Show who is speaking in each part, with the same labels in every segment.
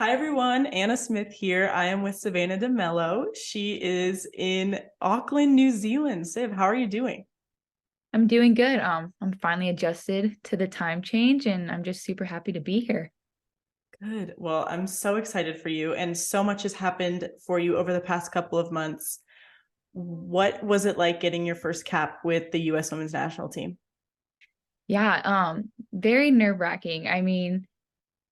Speaker 1: Hi everyone, Anna Smith here. I am with Savannah DeMelo. She is in Auckland, New Zealand. Siv, how are you doing?
Speaker 2: I'm doing good. I'm finally adjusted to the time change and I'm just super happy to be here.
Speaker 1: Good. Well, I'm so excited for you, and so much has happened for you over the past couple of months. What was it like getting your first cap with the US Women's National Team?
Speaker 2: Yeah, very nerve-wracking. I mean,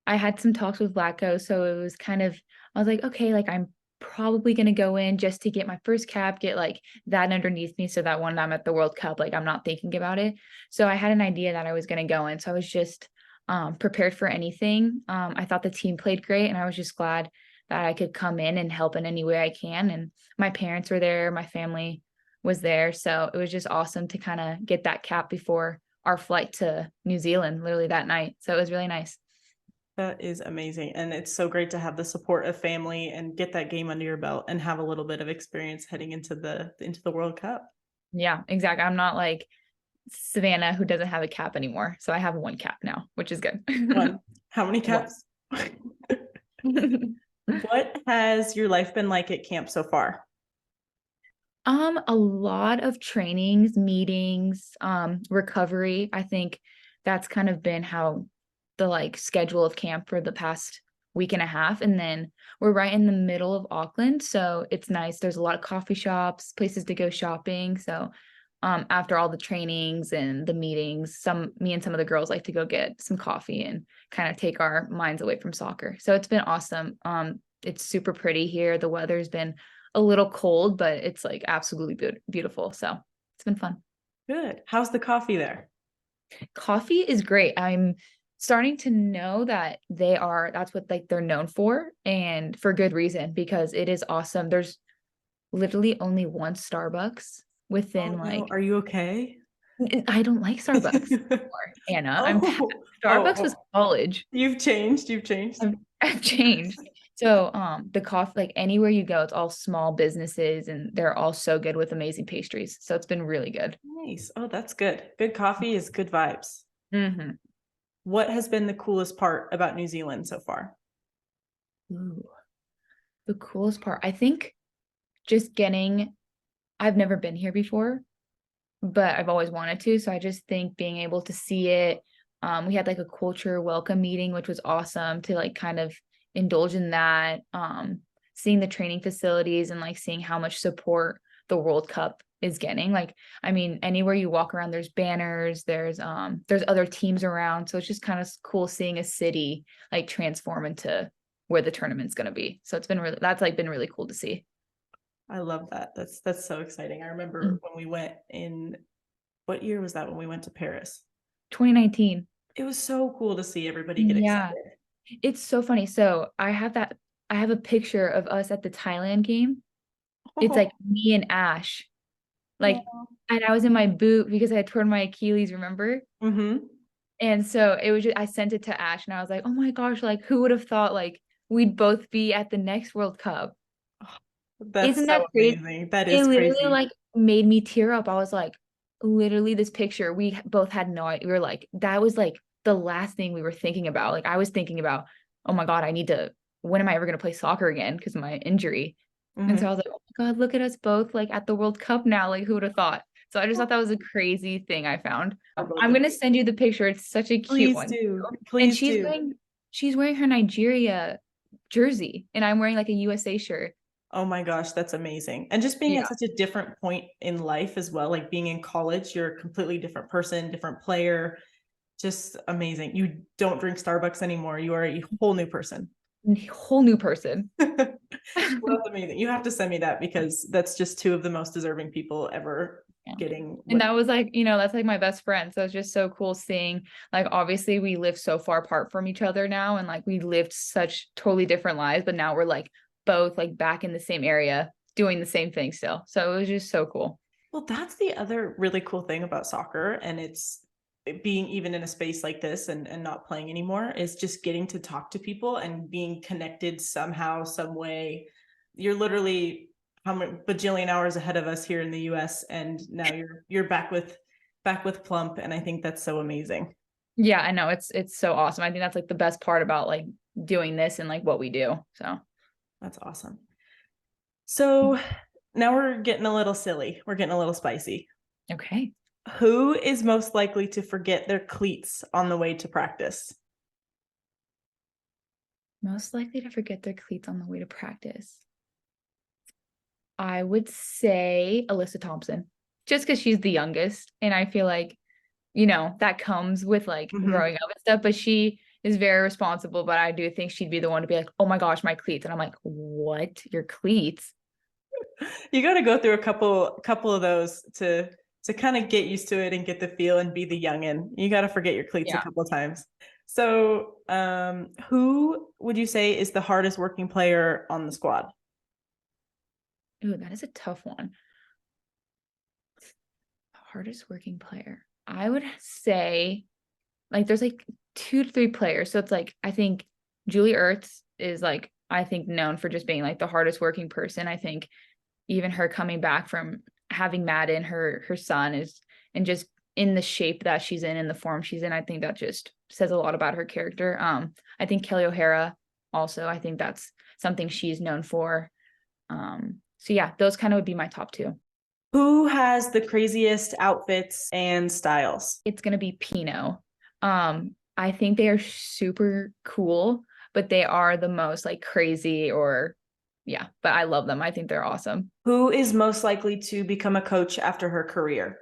Speaker 2: I had some talks with Blacko, so it was kind of I was like, okay, like I'm probably gonna go in just to get my first cap, get like that underneath me so that when I'm at the World Cup, like I'm not thinking about it. So I had an idea that I was gonna go in. So I was just prepared for anything. I thought the team played great and I was just glad that I could come in and help in any way I can. And my parents were there, my family was there. So it was just awesome to kind of get that cap before our flight to New Zealand, literally that night. So it was really nice.
Speaker 1: That is amazing. And it's so great to have the support of family and get that game under your belt and have a little bit of experience heading into the World Cup.
Speaker 2: Yeah, exactly. I'm not like Savannah who doesn't have a cap anymore. So I have one cap now, which is good.
Speaker 1: One. How many
Speaker 2: One.
Speaker 1: caps? What has your life been like at camp so far?
Speaker 2: A lot of trainings, meetings, recovery. I think that's kind of been how the like schedule of camp for the past week and a half. And then we're right in the middle of Auckland. So it's nice. There's a lot of coffee shops, places to go shopping. So after all the trainings and the meetings, me and some of the girls like to go get some coffee and kind of take our minds away from soccer. So it's been awesome. It's super pretty here. The weather's been a little cold, but it's like absolutely beautiful. So it's been fun.
Speaker 1: Good. How's the coffee there?
Speaker 2: Coffee is great. I'm starting to know that that's what like they're known for and for good reason because it is awesome. There's literally only one Starbucks
Speaker 1: Oh
Speaker 2: within
Speaker 1: no,
Speaker 2: like
Speaker 1: are you okay?
Speaker 2: I don't like Starbucks anymore, Anna. I'm past
Speaker 1: Oh, oh,
Speaker 2: Starbucks was
Speaker 1: oh.
Speaker 2: college.
Speaker 1: You've changed. You've changed.
Speaker 2: I've changed. So the coffee, like anywhere you go, it's all small businesses and they're all so good with amazing pastries. So it's been really good.
Speaker 1: Nice. Oh, that's good. Good coffee is good vibes.
Speaker 2: Hmm.
Speaker 1: What has been the coolest part about New Zealand so far?
Speaker 2: Ooh, the coolest part, I think just I've never been here before, but I've always wanted to. So I just think being able to see it, we had like a culture welcome meeting, which was awesome to like kind of indulge in that. Seeing the training facilities and like seeing how much support the World Cup is getting. Like, I mean, anywhere you walk around, there's banners, there's other teams around. So it's just kind of cool seeing a city like transform into where the tournament's gonna be. So that's like been really cool to see.
Speaker 1: I love that. That's so exciting. I remember when we went in, what year was that when we went to Paris?
Speaker 2: 2019.
Speaker 1: It was so cool to see everybody get
Speaker 2: Yeah.
Speaker 1: excited.
Speaker 2: It's so funny. So I have a picture of us at the Thailand game. It's like
Speaker 1: Oh,
Speaker 2: me and Ash. Like,
Speaker 1: oh.
Speaker 2: and I was in my boot because I had torn my Achilles, remember?
Speaker 1: Mm-hmm.
Speaker 2: And so it was just, I sent it to Ash and I was like, oh my gosh, like who would have thought like we'd both be at the next World Cup?
Speaker 1: That's
Speaker 2: Isn't
Speaker 1: so
Speaker 2: that crazy?
Speaker 1: amazing. That
Speaker 2: It
Speaker 1: is
Speaker 2: literally
Speaker 1: crazy.
Speaker 2: like made me tear up. I was like, literally this picture, we both had no idea. We were like, that was like the last thing we were thinking about. Like I was thinking about, oh my God, when am I ever going to play soccer again? Because of my injury. And so I
Speaker 1: Mm-hmm.
Speaker 2: was like, oh my God, look at us both like at the World Cup now. Like who would have thought? So I just thought that was a crazy thing I found.
Speaker 1: For both
Speaker 2: I'm
Speaker 1: of
Speaker 2: gonna
Speaker 1: you.
Speaker 2: send you the picture. It's such a cute
Speaker 1: Please
Speaker 2: one.
Speaker 1: do.
Speaker 2: And
Speaker 1: Please do.
Speaker 2: she's wearing her Nigeria jersey, and I'm wearing like a USA shirt.
Speaker 1: Oh my gosh, that's amazing. And just being at
Speaker 2: Yeah.
Speaker 1: such a different point in life as well, like being in college, you're a completely different person, different player, just amazing. You don't drink Starbucks anymore. You are a whole new person.
Speaker 2: Whole new person.
Speaker 1: Well, that's amazing. You have to send me that because that's just two of the most deserving people ever
Speaker 2: Yeah.
Speaker 1: getting
Speaker 2: And
Speaker 1: what.
Speaker 2: that was like, that's like my best friend. So it's just so cool seeing, like, obviously we live so far apart from each other now. And like we lived such totally different lives, but now we're like both like back in the same area doing the same thing still. So it was just so cool.
Speaker 1: Well, that's the other really cool thing about soccer, and it's being even in a space like this and not playing anymore, is just getting to talk to people and being connected somehow, some way. You're literally how many bajillion hours ahead of us here in the US, and now you're back with Plump, and I think that's so amazing.
Speaker 2: Yeah, I know. It's so awesome. I think that's like the best part about like doing this and like what we do. So
Speaker 1: That's awesome. So now we're getting a little silly. We're getting a little spicy.
Speaker 2: okay.
Speaker 1: Who is most likely to forget their cleats on the way to practice?
Speaker 2: Most likely to forget their cleats on the way to practice. I would say Alyssa Thompson, just because she's the youngest. And I feel like, that comes with like growing up and stuff, but she is very responsible. But I do think she'd be the one to be like, oh my gosh, my cleats. And I'm like, what? Your cleats?
Speaker 1: You got to go through a couple of those to kind of get used to it and get the feel and be the youngin. You got to forget your cleats a couple times. So, who would you say is the hardest working player on the squad?
Speaker 2: Ooh, that is a tough one. Hardest working player. I would say like there's like 2 to 3 players. So it's like I think Julie Ertz is like I think known for just being like the hardest working person. I think even her coming back from having Madden, her son is and just in the shape that she's in the form she's in, I think that just says a lot about her character. I think Kelly O'Hara also, I think that's something she's known for. So yeah, those kind of would be my top 2.
Speaker 1: Who has the craziest outfits and styles?
Speaker 2: It's gonna be Pinot. I think they are super cool, but they are the most like crazy but I love them. I think they're awesome.
Speaker 1: Who is most likely to become a coach after her career?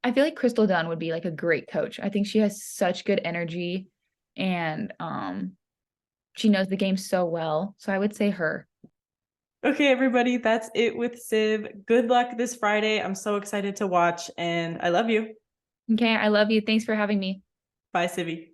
Speaker 2: I feel like Crystal Dunn would be like a great coach. I think she has such good energy and she knows the game so well. So I would say her.
Speaker 1: Okay, everybody, that's it with Civ. Good luck this Friday. I'm so excited to watch and I love you.
Speaker 2: Okay, I love you. Thanks for having me.
Speaker 1: Bye, Civvy.